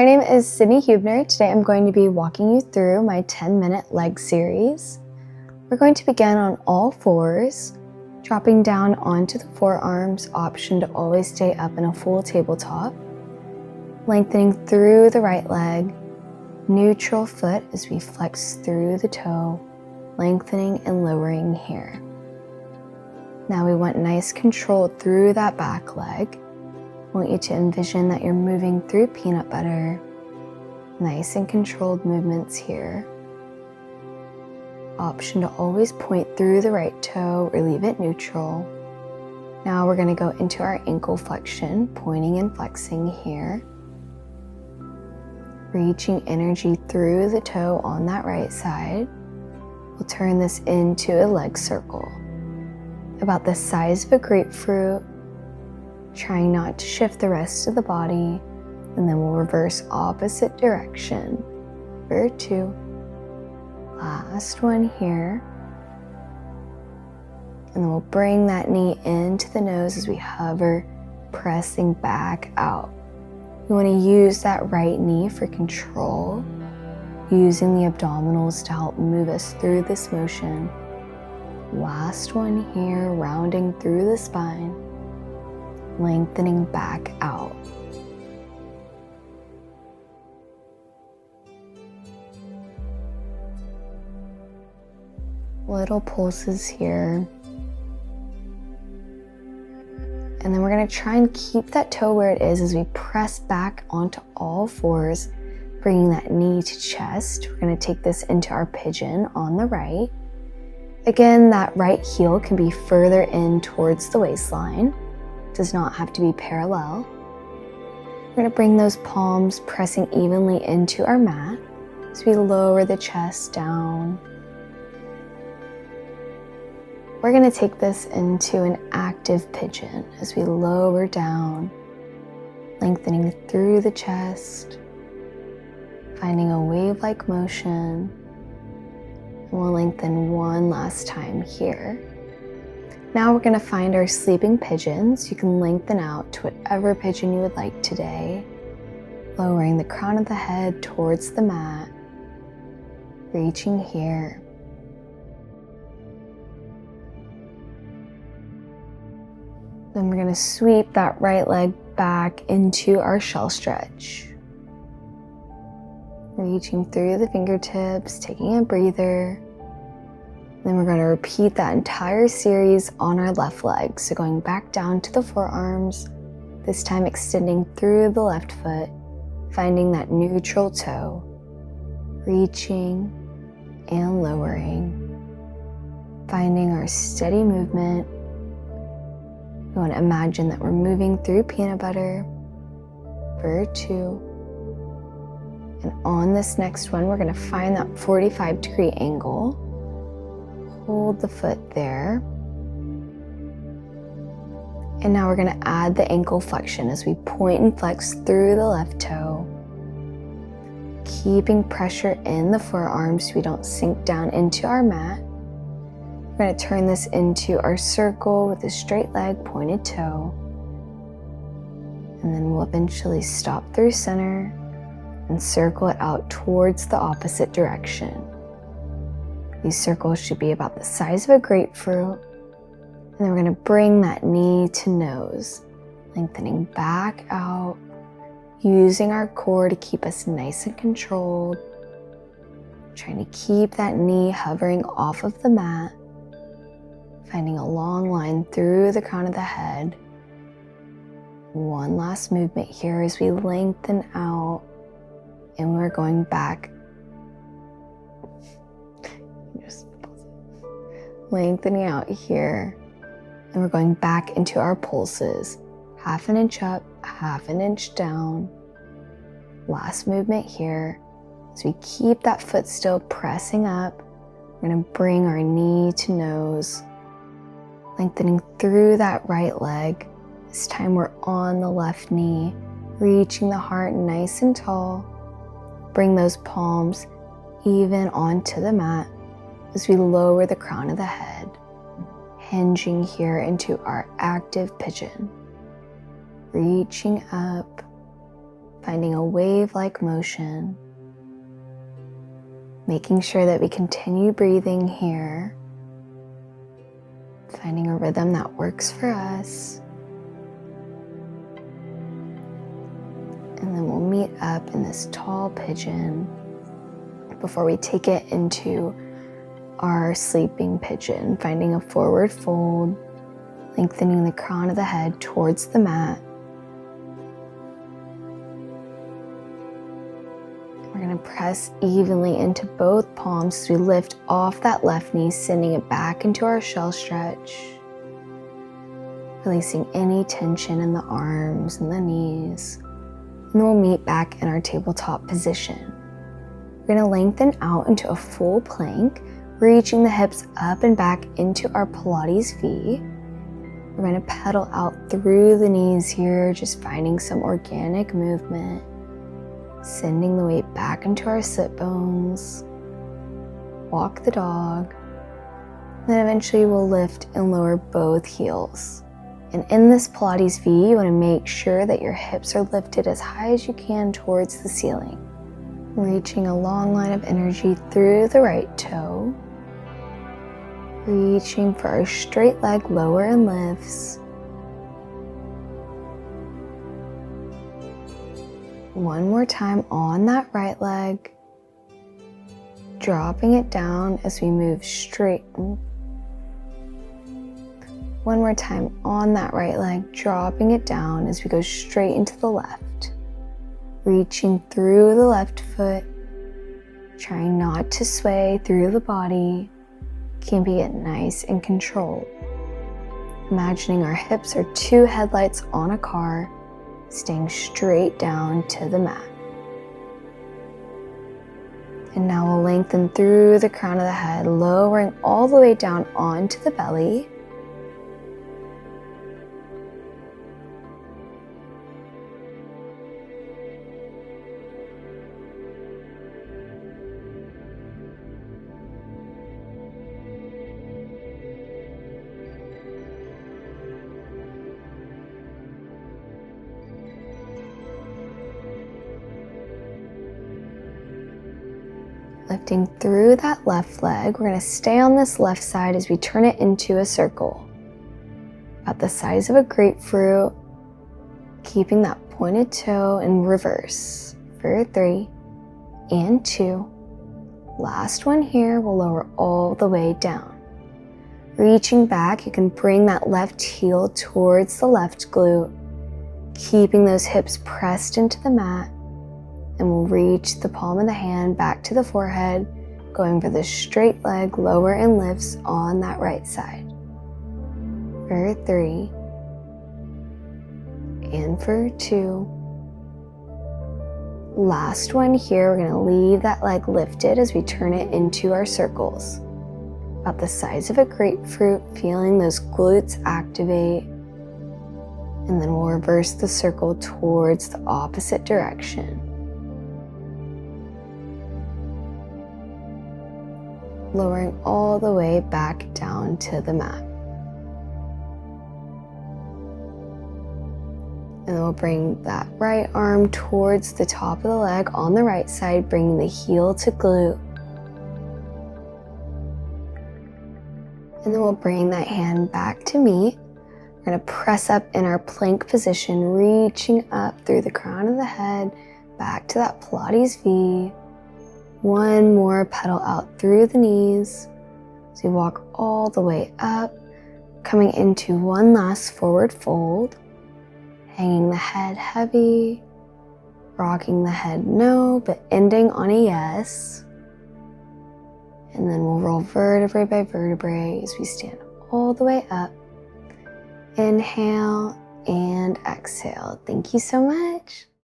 My name is Sydney Huebner. Today I'm going to be walking you through my 10-minute leg series. We're going to begin on all fours, dropping down onto the forearms, option to always stay up in a full tabletop, lengthening through the right leg, neutral foot as we flex through the toe, lengthening and lowering here. Now we want nice control through that back leg. I want you to envision that you're moving through peanut butter. Nice and controlled movements here. Option to always point through the right toe or leave it neutral. Now we're going to go into our ankle flexion, pointing and flexing here. Reaching energy through the toe on that right side. We'll turn this into a leg circle, about the size of a grapefruit, trying not to shift the rest of the body, and then we'll reverse opposite direction for 2. Last one here. And then we'll bring that knee into the nose as we hover, pressing back out. We want to use that right knee for control, using the abdominals to help move us through this motion. Last one here, rounding through the spine, lengthening back out. Little pulses here. And then we're going to try and keep that toe where it is as we press back onto all fours, bringing that knee to chest. We're going to take this into our pigeon on the right. Again, that right heel can be further in towards the waistline. Does not have to be parallel. We're going to bring those palms pressing evenly into our mat as we lower the chest down. We're going to take this into an active pigeon as we lower down, lengthening through the chest, finding a wave-like motion. And we'll lengthen one last time here. Now we're going to find our sleeping pigeons. You can lengthen out to whatever pigeon you would like today, lowering the crown of the head towards the mat, reaching here. Then we're going to sweep that right leg back into our shell stretch. Reaching through the fingertips, taking a breather. Then we're going to repeat that entire series on our left leg. So going back down to the forearms, this time extending through the left foot, finding that neutral toe, reaching and lowering, finding our steady movement. We want to imagine that we're moving through peanut butter for 2. And on this next one, we're going to find that 45-degree angle. Hold the foot there. And now we're going to add the ankle flexion as we point and flex through the left toe. Keeping pressure in the forearms so we don't sink down into our mat. We're going to turn this into our circle with a straight leg, pointed toe. And then we'll eventually stop through center and circle it out towards the opposite direction. These circles should be about the size of a grapefruit. And then we're going to bring that knee to nose, lengthening back out, using our core to keep us nice and controlled. Trying to keep that knee hovering off of the mat. Finding a long line through the crown of the head. One last movement here as we lengthen out, and we're going back. Just lengthening out here, and we're going back into our pulses. 1/2 inch up, 1/2 inch down. Last movement here. As we keep that foot still pressing up, we're going to bring our knee to nose. Lengthening through that right leg. This time we're on the left knee, reaching the heart nice and tall. Bring those palms even onto the mat as we lower the crown of the head, hinging here into our active pigeon. Reaching up, finding a wave-like motion, making sure that we continue breathing here, finding a rhythm that works for us. And then we'll meet up in this tall pigeon before we take it into our sleeping pigeon, finding a forward fold, lengthening the crown of the head towards the mat. We're going to press evenly into both palms as we lift off that left knee, sending it back into our shell stretch, releasing any tension in the arms and the knees. And then we'll meet back in our tabletop position. We're going to lengthen out into a full plank, reaching the hips up and back into our Pilates V. We're going to pedal out through the knees here, just finding some organic movement, sending the weight back into our sit bones. Walk the dog. Then eventually we'll lift and lower both heels. And in this Pilates V, you want to make sure that your hips are lifted as high as you can towards the ceiling. Reaching a long line of energy through the right toe. Reaching for our straight leg lower and lifts. One more time on that right leg. Dropping it down as we move straight. One more time on that right leg, dropping it down as we go straight into the left. Reaching through the left foot, trying not to sway through the body, keeping it nice and controlled. Imagining our hips are two headlights on a car, staying straight down to the mat. And now we'll lengthen through the crown of the head, lowering all the way down onto the belly. Lifting through that left leg, we're going to stay on this left side as we turn it into a circle. About the size of a grapefruit, keeping that pointed toe in reverse for 3 and 2. Last one here, we'll lower all the way down. Reaching back, you can bring that left heel towards the left glute, keeping those hips pressed into the mat. And we'll reach the palm of the hand back to the forehead, going for the straight leg, lower and lifts on that right side. For 3, and for 2. Last one here, we're gonna leave that leg lifted as we turn it into our circles. About the size of a grapefruit, feeling those glutes activate. And then we'll reverse the circle towards the opposite direction. Lowering all the way back down to the mat. And then we'll bring that right arm towards the top of the leg on the right side, bringing the heel to glute. And then we'll bring that hand back to meet. We're going to press up in our plank position, reaching up through the crown of the head, back to that Pilates V. One more pedal out through the knees as we walk all the way up, coming into one last forward fold, hanging the head heavy, rocking the head no, but ending on a yes. And then we'll roll vertebrae by vertebrae as we stand all the way up. Inhale and exhale. Thank you so much.